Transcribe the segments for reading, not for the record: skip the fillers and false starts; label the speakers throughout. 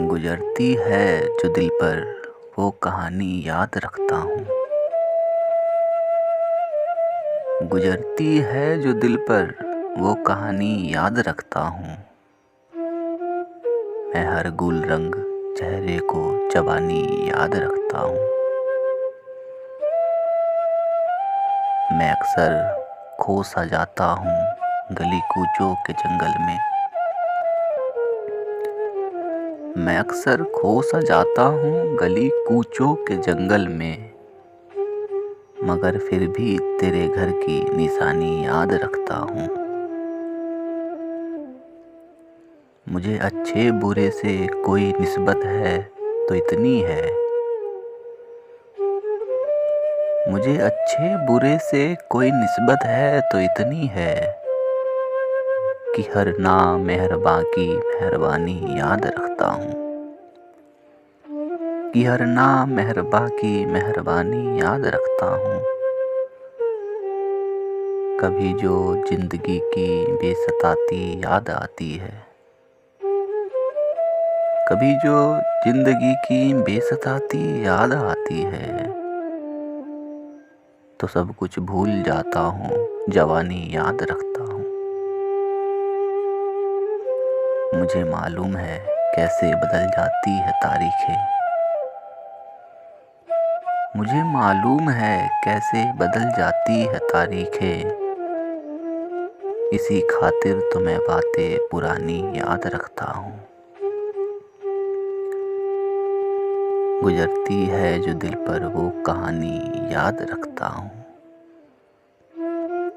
Speaker 1: गुजरती है जो दिल पर वो कहानी याद रखता हूँ। गुजरती है जो दिल पर वो कहानी याद रखता हूँ। मैं हर गुल रंग चेहरे को जवानी याद रखता हूँ। मैं अक्सर खो सा जाता हूँ गली कूचों के जंगल में। मैं अक्सर खो सा जाता हूँ गली कूचों के जंगल में, मगर फिर भी तेरे घर की निशानी याद रखता हूँ। मुझे अच्छे बुरे से कोई निस्बत है तो इतनी है। मुझे अच्छे बुरे से कोई निस्बत है तो इतनी है कि हर नामेहरबां की मेहरबानी याद रखता हूँ। कि हर नामेहरबां की मेहरबानी याद रखता हूँ। कभी जो जिंदगी की बेसताती याद आती है। कभी जो जिंदगी की बेसताती याद आती है, तो सब कुछ भूल जाता हूँ, जवानी याद रखता हूँ। मुझे मालूम है कैसे बदल जाती है तारीखें। मुझे मालूम है कैसे बदल जाती है तारीखें। इसी खातिर तो मैं बातें पुरानी याद रखता हूँ। गुजरती है जो दिल पर वो कहानी याद रखता हूँ।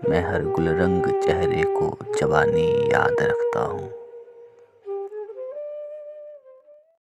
Speaker 1: मैं हर गुलरंग चेहरे को जवानी याद रखता हूँ।